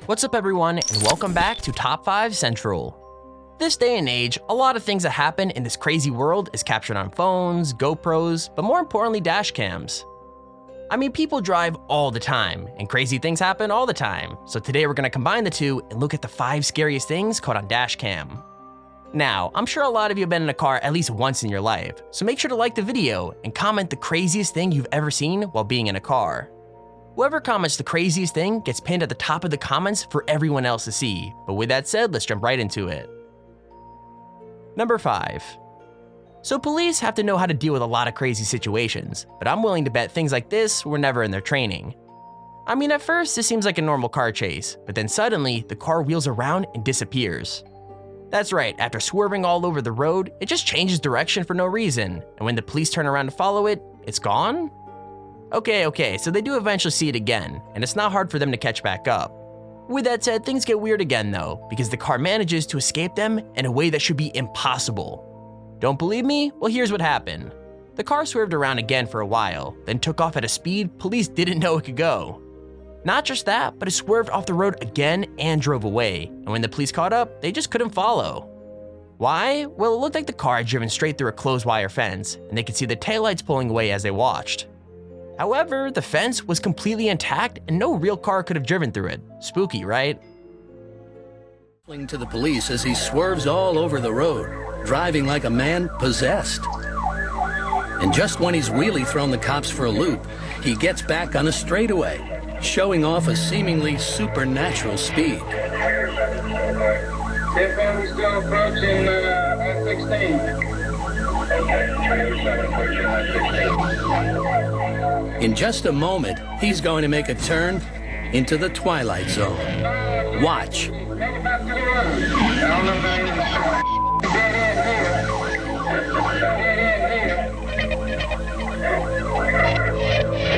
What's up everyone, and welcome back to Top 5 Central. This day and age, a lot of things that happen in this crazy world is captured on phones, GoPros, but more importantly dash cams. I mean, people drive all the time, and crazy things happen all the time, so today we're gonna combine the two and look at the 5 scariest things caught on dash cam. Now, I'm sure a lot of you have been in a car at least once in your life, so make sure to like the video and comment the craziest thing you've ever seen while being in a car. Whoever comments the craziest thing gets pinned at the top of the comments for everyone else to see, but with that said, let's jump right into it. Number 5. So police have to know how to deal with a lot of crazy situations, but I'm willing to bet things like this were never in their training. I mean, at first this seems like a normal car chase, but then suddenly the car wheels around and disappears. That's right, after swerving all over the road, it just changes direction for no reason, and when the police turn around to follow it, it's gone? Okay, so they do eventually see it again, and it's not hard for them to catch back up. With that said, things get weird again though, because the car manages to escape them in a way that should be impossible. Don't believe me? Well, here's what happened. The car swerved around again for a while, then took off at a speed police didn't know it could go. Not just that, but it swerved off the road again and drove away, and when the police caught up, they just couldn't follow. Why? Well, it looked like the car had driven straight through a closed wire fence, and they could see the taillights pulling away as they watched. However, the fence was completely intact and no real car could have driven through it. Spooky, right? To the police as he swerves all over the road, driving like a man possessed. And just when he's really thrown the cops for a loop, he gets back on a straightaway, showing off a seemingly supernatural speed. We're still approaching I-16. In just a moment, he's going to make a turn into the twilight zone. Watch.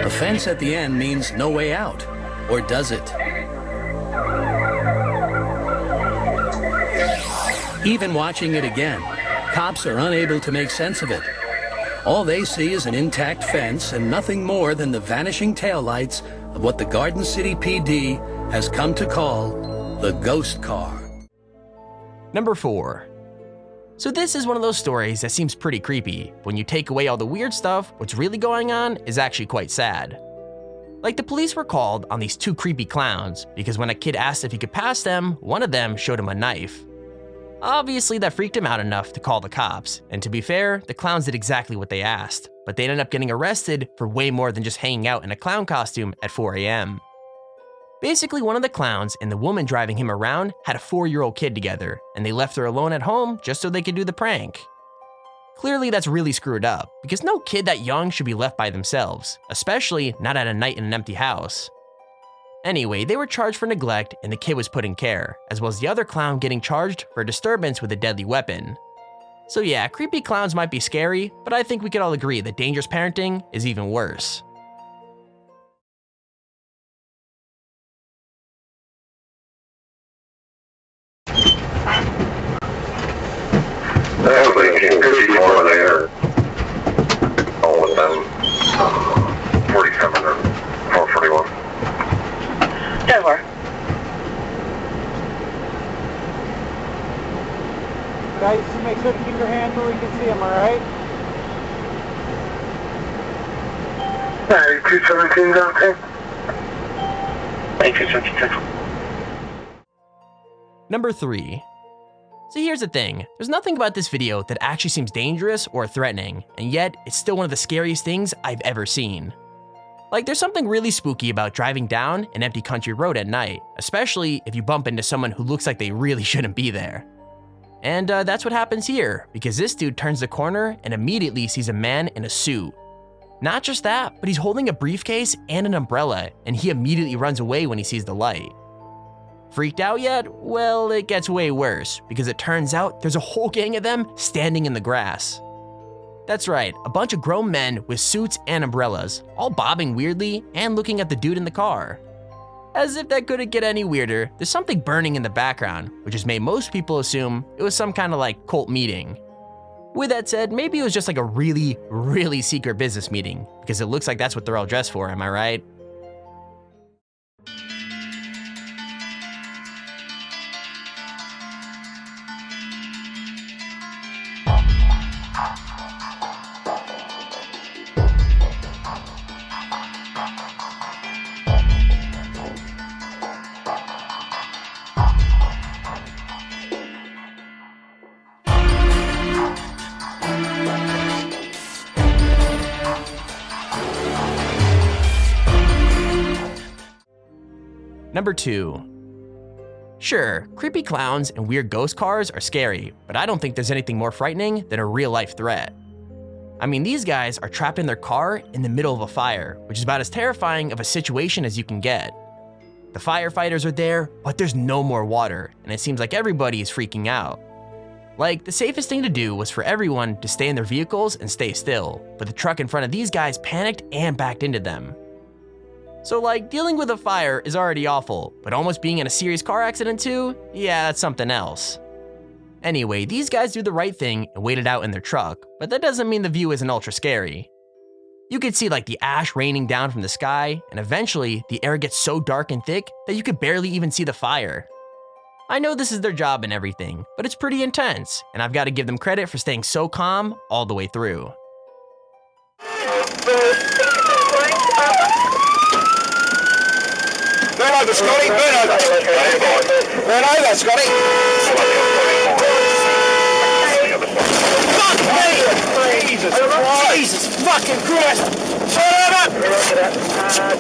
The fence at the end means no way out, or does it? Even watching it again, cops are unable to make sense of it. All they see is an intact fence and nothing more than the vanishing taillights of what the Garden City PD has come to call the ghost car. Number 4. So this is one of those stories that seems pretty creepy. When you take away all the weird stuff, what's really going on is actually quite sad. Like, the police were called on these 2 creepy clowns because when a kid asked if he could pass them, one of them showed him a knife. Obviously, that freaked him out enough to call the cops, and to be fair, the clowns did exactly what they asked, but they ended up getting arrested for way more than just hanging out in a clown costume at 4 a.m. Basically, one of the clowns and the woman driving him around had a 4-year-old kid together, and they left her alone at home just so they could do the prank. Clearly, that's really screwed up, because no kid that young should be left by themselves, especially not at a night in an empty house. Anyway, they were charged for neglect and the kid was put in care, as well as the other clown getting charged for a disturbance with a deadly weapon. So yeah, creepy clowns might be scary, but I think we could all agree that dangerous parenting is even worse. There could be more there. All with them. 47 or 441. Denver. Guys, just make sure to keep your hands where we can see them, alright? 217 down there. 217. Number 3. So here's the thing, there's nothing about this video that actually seems dangerous or threatening, and yet it's still one of the scariest things I've ever seen. Like, there's something really spooky about driving down an empty country road at night, especially if you bump into someone who looks like they really shouldn't be there. And that's what happens here, because this dude turns the corner and immediately sees a man in a suit. Not just that, but he's holding a briefcase and an umbrella, and he immediately runs away when he sees the light. Freaked out yet? Well, it gets way worse, because it turns out there's a whole gang of them standing in the grass. That's right, a bunch of grown men with suits and umbrellas, all bobbing weirdly and looking at the dude in the car. As if that couldn't get any weirder, there's something burning in the background, which has made most people assume it was some kind of like cult meeting. With that said, maybe it was just like a really, really secret business meeting, because it looks like that's what they're all dressed for, am I right? Number 2. Sure, creepy clowns and weird ghost cars are scary, but I don't think there's anything more frightening than a real-life threat. I mean, these guys are trapped in their car in the middle of a fire, which is about as terrifying of a situation as you can get. The firefighters are there, but there's no more water, and it seems like everybody is freaking out. Like, the safest thing to do was for everyone to stay in their vehicles and stay still, but the truck in front of these guys panicked and backed into them. So like, dealing with a fire is already awful, but almost being in a serious car accident too? Yeah, that's something else. Anyway, these guys do the right thing and waited out in their truck, but that doesn't mean the view isn't ultra scary. You could see like the ash raining down from the sky, and eventually the air gets so dark and thick that you could barely even see the fire. I know this is their job and everything, but it's pretty intense, and I've got to give them credit for staying so calm all the way through. Burn over, Scotty! Burn over! Burn over, Scotty! Fuck me! Jesus Christ! Jesus fucking Christ! Burn over!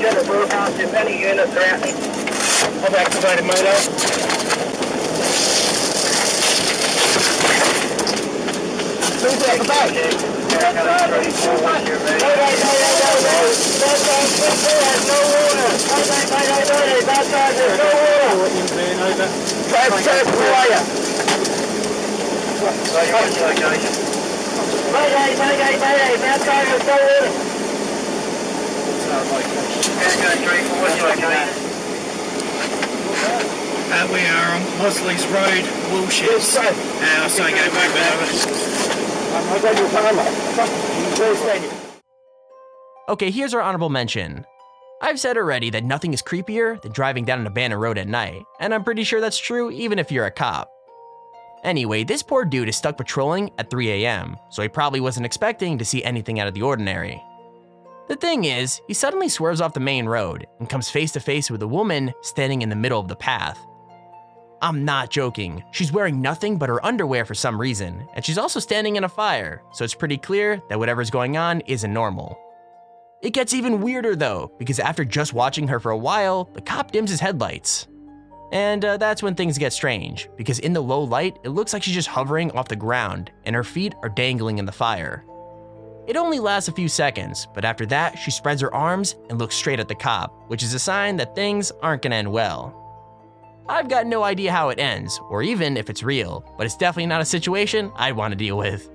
General broadcast, if any units are out there. I've activated Moto. Who's out the back? We are on Mosley's Road, Woolships. I'll say go back over. Okay, here's our honorable mention. I've said already that nothing is creepier than driving down an abandoned road at night, and I'm pretty sure that's true even if you're a cop. Anyway, this poor dude is stuck patrolling at 3 a.m., so he probably wasn't expecting to see anything out of the ordinary. The thing is, he suddenly swerves off the main road and comes face to face with a woman standing in the middle of the path. I'm not joking, she's wearing nothing but her underwear for some reason, and she's also standing in a fire, so it's pretty clear that whatever's going on isn't normal. It gets even weirder though, because after just watching her for a while, the cop dims his headlights. And that's when things get strange, because in the low light, it looks like she's just hovering off the ground, and her feet are dangling in the fire. It only lasts a few seconds, but after that, she spreads her arms and looks straight at the cop, which is a sign that things aren't gonna end well. I've got no idea how it ends, or even if it's real, but it's definitely not a situation I'd want to deal with.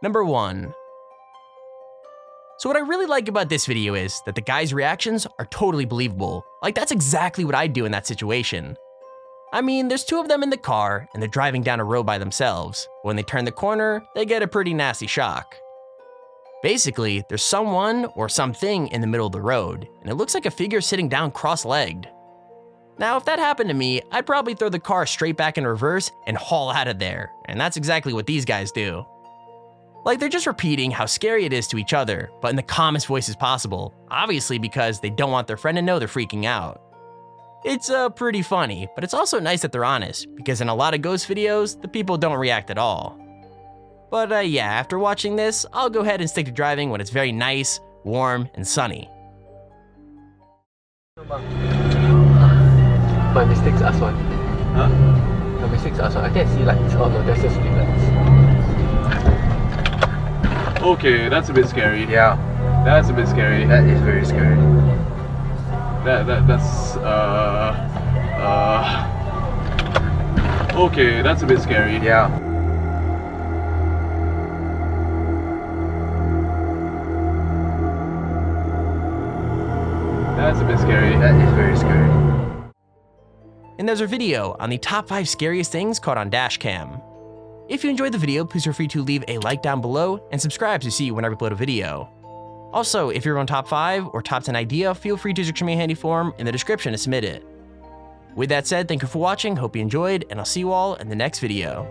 Number 1. So what I really like about this video is that the guy's reactions are totally believable. Like, that's exactly what I'd do in that situation. I mean, there's two of them in the car and they're driving down a road by themselves. When they turn the corner, they get a pretty nasty shock. Basically, there's someone or something in the middle of the road, and it looks like a figure sitting down cross-legged. Now, if that happened to me, I'd probably throw the car straight back in reverse and haul out of there, and that's exactly what these guys do. Like, they're just repeating how scary it is to each other, but in the calmest voices possible, obviously because they don't want their friend to know they're freaking out. It's pretty funny, but it's also nice that they're honest, because in a lot of ghost videos, the people don't react at all. But yeah, after watching this, I'll go ahead and stick to driving when it's very nice, warm, and sunny. My mistakes are one. Huh? My mistakes are one. I think I see lights. Oh no, that's just street lights. Okay, that's a bit scary. Yeah. That's a bit scary. That is very scary. That's okay, that's a bit scary. Yeah. That's a bit scary. That is very scary. And there's our video on the top 5 scariest things caught on DASHCAM. If you enjoyed the video, please feel free to leave a like down below and subscribe to see when I upload a video. Also, if you're on top 5 or top 10 idea, feel free to just show me a handy form in the description to submit it. With that said, thank you for watching, hope you enjoyed, and I'll see you all in the next video.